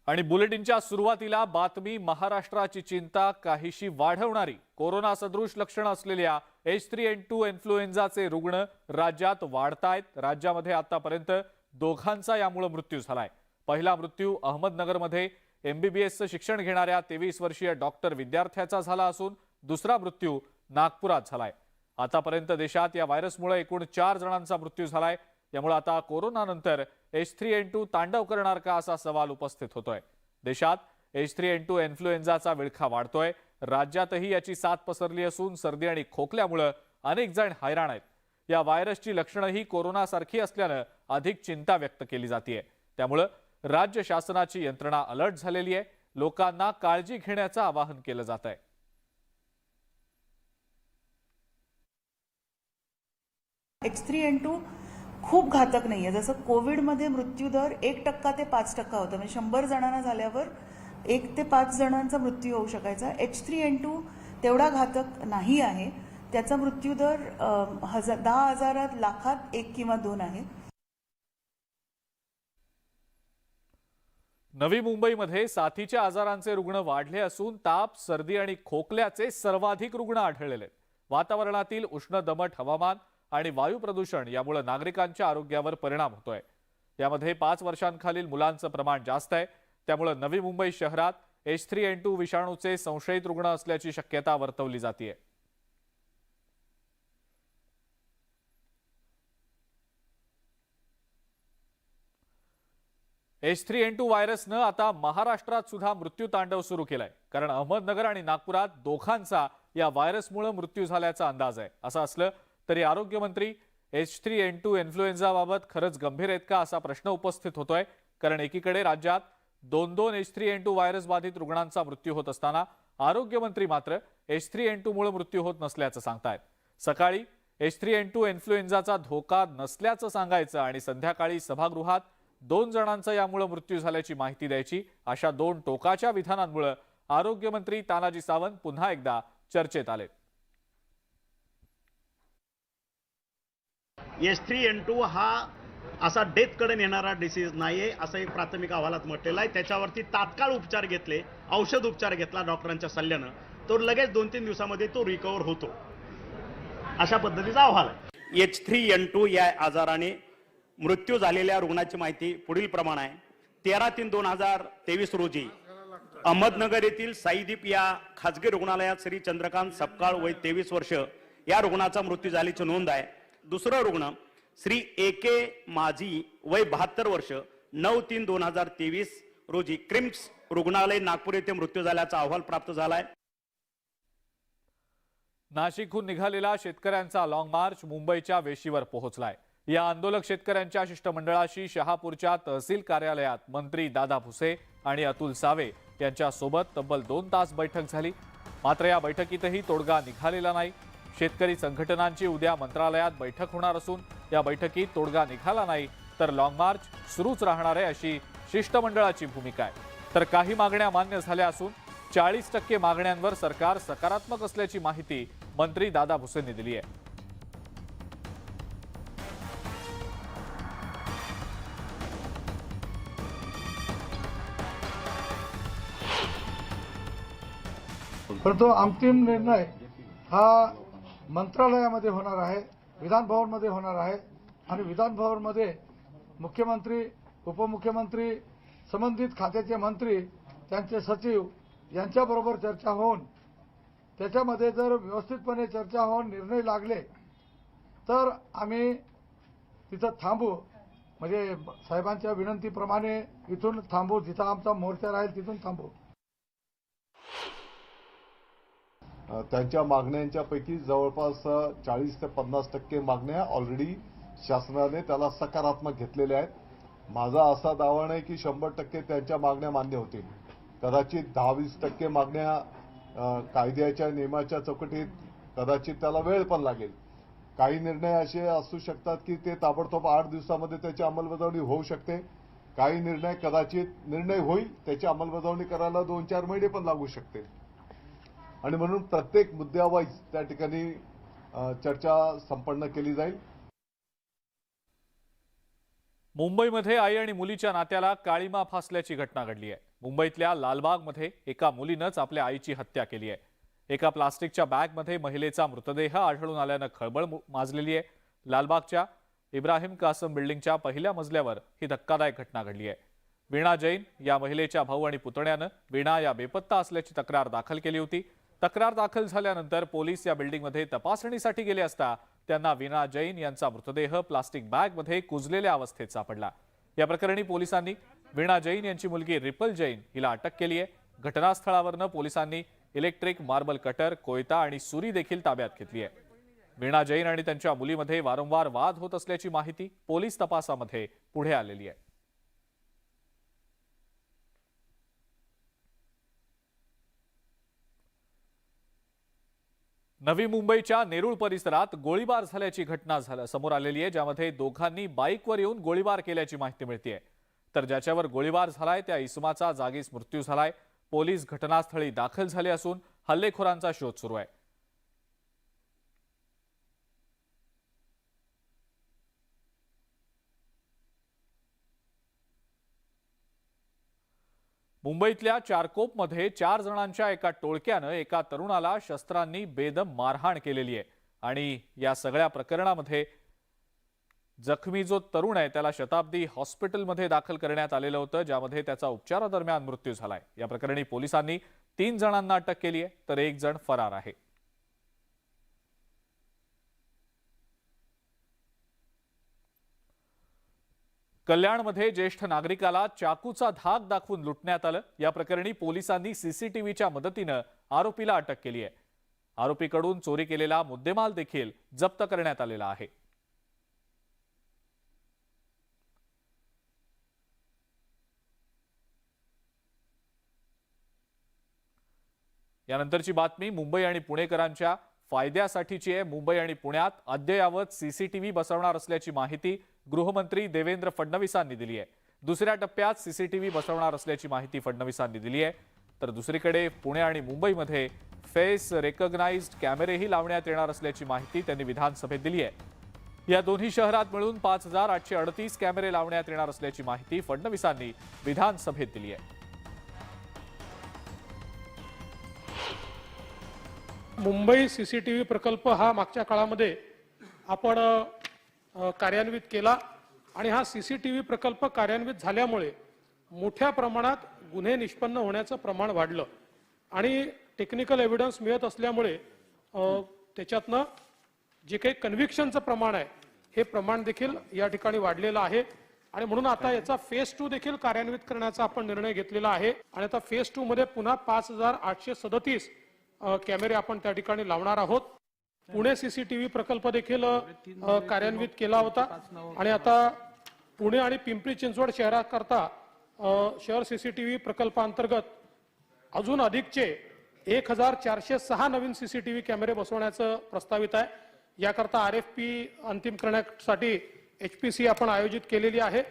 आणि बुलेटिनच्या सुरुवातीला बातमी महाराष्ट्राची चिंता काहीशी वाढवणारी। कोरोना सदृश लक्षण असलेल्या H3N2 इन्फ्लुएन्झाचे रुग्ण राज्यात वाढतायत। राज्यामध्ये आतापर्यंत दोघांचा यामुळे मृत्यू झालाय। पहिला मृत्यू अहमदनगरमध्ये MBBSचं शिक्षण घेणाऱ्या 23 वर्षीय डॉक्टर विद्यार्थ्याचा झाला असून दुसरा मृत्यू नागपुरात झालाय। आतापर्यंत देशात या व्हायरसमुळे एकूण 4 जणांचा मृत्यू झालाय। यामुळे आता कोरोनानंतर H3N2 तांडव करणार का असा सवाल उपस्थित होतोय। देशात H3N2 इन्फ्लुएन्झाचा विळखा वाढतोय। राज्यातही याची साथ पसरली असून सर्दी आणि खोकल्यामुळे अनेक जण हैराण आहेत। या व्हायरसची लक्षणंही कोरोनासारखी असल्याने अधिक चिंता व्यक्त केली जाते। त्यामुळे राज्य शासनाची यंत्रणा अलर्ट झालेली आहे। लोकांना काळजी घेण्याचं आवाहन केलं जात आहे। H3N2 खूप घातक नाहीये। जसं कोविडमध्ये मृत्यूदर 1% ते 5% होता, म्हणजे 100 जणांना झाल्यावर 1 ते 5 जणांचा मृत्यू होऊ शकायचा। H3N2 तेवढा घातक नाही आहे। त्याचा मृत्यूदर 10,000 लाखात 1 किंवा 2 आहे। नवी मुंबईमध्ये साथीच्या आजारांचे रुग्ण वाढले असून ताप, सर्दी आणि खोकल्याचे सर्वाधिक रुग्ण आढळलेले आहेत। वातावरणातील उष्ण दमट हवामान आणि वायू प्रदूषण यामुळे नागरिकांच्या आरोग्यावर परिणाम होतोय। यामध्ये 5 वर्षांखालील मुलांचं प्रमाण जास्त आहे। त्यामुळे नवी मुंबई शहरात H3N2 विषाणूचे संशयित रुग्ण असल्याची शक्यता वर्तवली जाते। H3N2 व्हायरसनं आता महाराष्ट्रात सुद्धा मृत्यू तांडव सुरू केलाय। कारण अहमदनगर आणि नागपुरात दोघांचा या व्हायरसमुळे मृत्यू झाल्याचा अंदाज आहे। असं असलं तरी आरोग्यमंत्री H3N2 इन्फ्लुएन्झाबाबत खरंच गंभीर आहेत का असा प्रश्न उपस्थित होतोय। कारण एकीकडे राज्यात 2 H3N2 व्हायरस बाधित रुग्णांचा मृत्यू होत असताना आरोग्यमंत्री मात्र H3N2 मुळे मृत्यू होत नसल्याचं सांगतायत। सकाळी H3N2 इन्फ्लुएन्झाचा धोका नसल्याचं सांगायचं आणि संध्याकाळी सभागृहात 2 जणांचा यामुळे मृत्यू झाल्याची माहिती द्यायची, अशा 2 टोकाच्या विधानांमुळे आरोग्यमंत्री तानाजी सावंत पुन्हा एकदा चर्चेत आले। H3N2 हा असा डेथकडे नेणारा डिसीज नाहीये असं एक प्राथमिक अहवालात म्हटलेलं आहे। त्याच्यावरती तात्काळ उपचार घेतले, औषध उपचार घेतला डॉक्टरांच्या सल्ल्यानं, तो लगेच 2-3 दिवसामध्ये तो रिकव्हर होतो, अशा पद्धतीचा अहवाल आहे। H3N2 या आजाराने मृत्यू झालेल्या रुग्णाची माहिती पुढील प्रमाणे आहे। 13/3/2023 रोजी अहमदनगर येथील साईदीप या खाजगी रुग्णालयात श्री चंद्रकांत सपकाळ वय 23 वर्ष या रुग्णाचा मृत्यू झाल्याची नोंद आहे। दुसरा रुग्ण श्री AK माझी वय 72 वर्ष 9/3/2023 रोजी क्रिम्स रुग्णालय नागपूर येथे मृत्यू झाल्याचा अहवाल प्राप्त झाला आहे। नाशिकहून निघालेला शेतकऱ्यांचा लॉंग मार्च मुंबईच्या वेशीवर पोहोचलाय। या आंदोलक शेतकऱ्यांच्या शिष्टमंडळाशी शहापूरच्या तहसील कार्यालयात मंत्री दादा भुसे आणि अतुल सावे यांच्या सोबत तब्बल 2 तास बैठक झाली। मात्र या बैठकीतही तोडगा निघालेला नाही। शेतकरी संघटनांची उद्या मंत्रालयात बैठक होणार असून या बैठकीत तोडगा निघाला नाही तर लॉंग मार्च सुरूच राहणार आहे अशी शिष्टमंडळाची भूमिका आहे। तर काही मागण्या मान्य झाल्या असून 40% मागण्यांवर सरकार सकारात्मक असल्याची माहिती मंत्री दादा भुसेंनी दिली आहे। परंतु अंतिम निर्णय हा मंत्रालयामध्ये होणार आहे, विधान भवनमध्ये होणार आहे आणि विधान भवनमध्ये मुख्यमंत्री, उपमुख्यमंत्री, संबंधित खात्याचे मंत्री, त्यांचे सचिव यांच्याबरोबर चर्चा होऊन त्याच्यामध्ये जर व्यवस्थितपणे चर्चा होऊन निर्णय लागले तर आम्ही तिथं थांबू। म्हणजे साहेबांच्या विनंतीप्रमाणे इथून थांबू, जिथं आमचा मोर्चा राहील तिथून थांबू। त्यांच्या मागण्यांच्या पैकी जवळपास 40 ते 50% मागण्या ऑलरेडी शासनाने त्याला सकारात्मक घेतलेल्या आहेत। माझा असा दावा नाही की 100% त्यांच्या मागण्या मान्य होतील। कदाचित 10-20% मागण्या कायद्याच्या नियमाच्या चौकटीत कदाचित त्याला वेळ पण लागेल। काही निर्णय असे असू शकतात की ते ताबडतोब 8 दिवसामध्ये त्याची अंमलबजावणी होऊ शकते। काही निर्णय कदाचित निर्णय होईल, त्याची अंमलबजावणी करायला 2-4 महिने पण लागू शकते। आणि म्हणून प्रत्येक मुद्द्यावाईज त्या ठिकाणी चर्चा संपन्न केली जाईल। मुंबईमध्ये आई आणि मुलीच्या नात्याला काळीमा फासल्याची घटना घडली आहे। मुंबईतल्या लालबागमध्ये एका मुलीनंच आपल्या आईची हत्या केली आहे। एका प्लास्टिकच्या बॅगमध्ये महिलेचा मृतदेह आढळून आल्यानं खळबळ माजलेली आहे। लालबागच्या इब्राहिम कासम बिल्डिंगच्या पहिल्या मजल्यावर ही धक्कादायक घटना घडली आहे। वीणा जैन या महिलेच्या भाऊ आणि पुतण्यानं वीणा या बेपत्ता असल्याची तक्रार दाखल केली होती। तक्रार दाखल झाल्यानंतर पोलीस या बिल्डिंगमध्ये तपासणीसाठी गेले असता त्यांना वीणा जैन यांचा मृतदेह प्लास्टिक बॅगमध्ये कुजलेल्या अवस्थेत सापडला। या प्रकरणी पोलिसांनी वीणा जैन यांची मुलगी रिपल जैन हिला अटक केली आहे। घटनास्थळावरनं पोलिसांनी इलेक्ट्रिक मार्बल कटर, कोयता आणि सुरी देखील ताब्यात घेतली आहे। वीणा जैन आणि त्यांच्या मुलीमध्ये वारंवार वाद होत असल्याची माहिती पोलीस तपासामध्ये पुढे आलेली आहे। नवी मुंबईच्या नेरूळ परिसरात गोळीबार झाल्याची घटना समोर आलेली आहे, ज्यामध्ये दोघांनी बाईकवर येऊन गोळीबार केल्याची माहिती मिळते। तर ज्याच्यावर गोळीबार झालाय त्या इसमाचा जागीच मृत्यू झालाय। पोलीस घटनास्थळी दाखल झाले असून हल्लेखोरांचा शोध सुरू आहे। मुंबईतल्या चारकोपमध्ये 4 जणांच्या एका टोळक्यानं एका तरुणाला शस्त्रांनी बेदम मारहाण केलेली आहे आणि या सगळ्या प्रकरणामध्ये जखमी जो तरुण आहे त्याला शताब्दी हॉस्पिटलमध्ये दाखल करण्यात आलेलं होतं, ज्यामध्ये त्याचा उपचारादरम्यान मृत्यू झालाय। या प्रकरणी पोलिसांनी 3 जणांना अटक केली आहे, तर 1 जण फरार आहे। कल्याणमध्ये ज्येष्ठ नागरिकाला चाकूचा धाक दाखवून लुटण्यात आलं। या प्रकरणी पोलिसांनी सीसीटीव्हीच्या मदतीनं आरोपीला अटक केली आहे। आरोपीकडून चोरी केलेला मुद्देमाल देखील जप्त करण्यात आलेला आहे। यानंतरची बातमी मुंबई आणि पुणेकरांच्या फायद्यासाठीची आहे। मुंबई आणि पुण्यात अद्ययावत सीसीटीव्ही बसवणार असल्याची माहिती गृहमंत्री देवेंद्र फडणवीसांनी दिली आहे। दुसऱ्या टप्प्यात सीसीटीव्ही बसवणार असल्याची माहिती फडणवीसांनी दिली आहे। तर दुसरीकडे पुणे आणि मुंबईमध्ये फेस रेकॉग्नाइज्ड कॅमेरेही लावण्यात येणार असल्याची माहिती त्यांनी विधानसभेत दिली आहे। या दोन्ही शहरात मिळून 5838 कॅमेरे लावण्यात येणार असल्याची माहिती फडणवीसांनी विधानसभेत दिली आहे। मुंबई सीसीटीव्ही प्रकल्प हा मागच्या काळामध्ये आपण कार्यान्वित केला आणि हा सीसीटीव्ही प्रकल्प कार्यान्वित झाल्यामुळे मोठ्या प्रमाणात गुन्हे निष्पन्न होण्याचं प्रमाण वाढलं आणि टेक्निकल एव्हिडन्स मिळत असल्यामुळे त्याच्यातनं जे काही कन्व्हिक्शनचं प्रमाण आहे हे प्रमाण देखील या ठिकाणी वाढलेलं आहे आणि म्हणून आता याचा फेज 2 देखील कार्यान्वित करण्याचा आपण निर्णय घेतलेला आहे आणि आता फेज 2 मध्ये पुन्हा 5837 कॅमेरे आपण त्या ठिकाणी लावणार आहोत। पुणे सीसीटीव्ही प्रकल्प देखील कार्यान्वित केला होता आणि आता पुणे आणि पिंपरी चिंचवड शहराकरता शहर सीसीटीव्ही प्रकल्पांतर्गत अजून अधिकचे 1406 नवीन सीसीटीव्ही कॅमेरे बसवण्याचं प्रस्तावित आहे। याकरता RFP अंतिम करण्यासाठी HPC आपण आयोजित केलेली आहे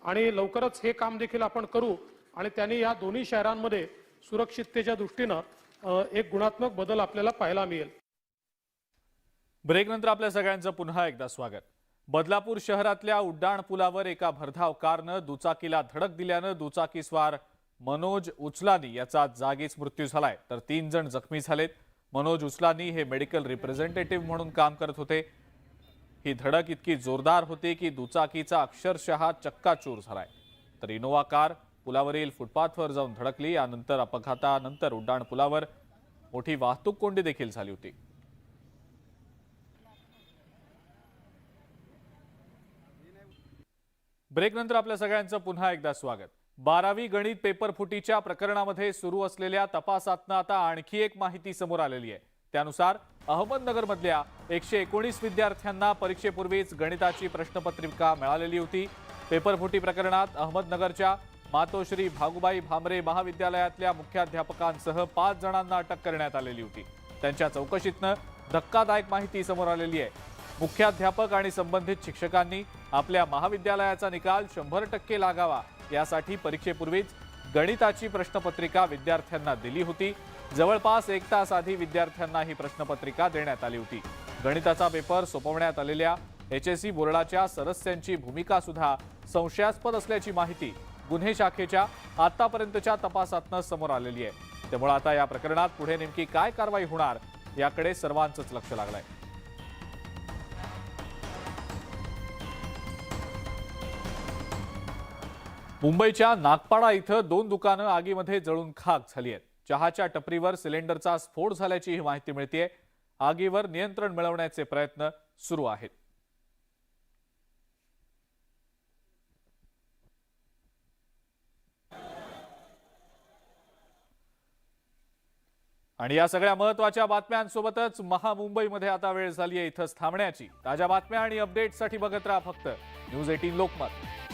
आणि लवकरच हे काम देखील आपण करू आणि त्यांनी या दोन्ही शहरांमध्ये सुरक्षिततेच्या दृष्टीनं एक गुणात्मक बदल आपल्याला पाहायला मिळेल। ब्रेकनंतर आपल्या सगळ्यांचं पुन्हा एकदा स्वागत। बदलापूर शहरातल्या उड्डाण पुलावर एका भरधाव कारनं दुचाकीला धडक दिल्यानं दुचाकीस्वार मनोज उचलानी याचा जागीच मृत्यू झालाय, तर 3 जण जखमी झालेत। मनोज उचलानी हे मेडिकल रिप्रेझेंटेटिव्ह म्हणून काम करत होते। ही धडक इतकी जोरदार होती की दुचाकीचा अक्षरशः चक्काचूर झालाय, तर इनोवा कार पुलावरील फुटपाथवर जाऊन धडकली। यानंतर अपघातानंतर उड्डाण पुलावर मोठी वाहतूक कोंडी देखील झाली होती। ब्रेकनंतर आपल्या सगळ्यांचं पुन्हा एकदा स्वागत। 12वी गणित पेपर फुटीच्या प्रकरणामध्ये सुरू असलेल्या तपासातनं आता आणखी एक माहिती समोर आलेली आहे। त्यानुसार अहमदनगरमधल्या 119 विद्यार्थ्यांना परीक्षेपूर्वीच गणिताची प्रश्नपत्रिका मिळालेली होती। पेपरफुटी प्रकरणात अहमदनगरच्या मातोश्री भागुबाई भामरे महाविद्यालयातल्या मुख्याध्यापकांसह 5 जणांना अटक करण्यात आलेली होती। त्यांच्या चौकशीतनं धक्कादायक माहिती समोर आलेली आहे। मुख्याध्यापक आणि संबंधित शिक्षकांनी आपल्या महाविद्यालयाचा निकाल 100% लागावा यासाठी परीक्षेपूर्वीच गणिताची प्रश्नपत्रिका विद्यार्थ्यांना दिली होती। जवळपास 1 तास आधी विद्यार्थ्यांना ही प्रश्नपत्रिका देण्यात आली होती। गणिताचा पेपर सोपवण्यात आलेल्या HSE बोर्डाच्या सदस्यांची भूमिका सुद्धा संशयास्पद असल्याची माहिती गुन्हे शाखेच्या आतापर्यंतच्या तपासातनं समोर आलेली आहे। त्यामुळे आता या प्रकरणात पुढे नेमकी काय कारवाई होणार याकडे सर्वांचंच लक्ष लागलंय। मुंबईच्या नागपाडा इथं 2 दुकानं आगीमध्ये जळून खाक झाली आहेत। चहाच्या टपरीवर सिलेंडरचा स्फोट झाल्याची ही माहिती मिळतेय। आगीवर नियंत्रण मिळवण्याचे प्रयत्न सुरू आहेत। आणि या सगळ्या महत्त्वाच्या बातम्यांसोबतच महामुंबईमध्ये आता वेळ झाली आहे इथंच थांबण्याची। ताज्या बातम्या आणि अपडेट्ससाठी बघत राहा फक्त न्यूज 18 लोकमत।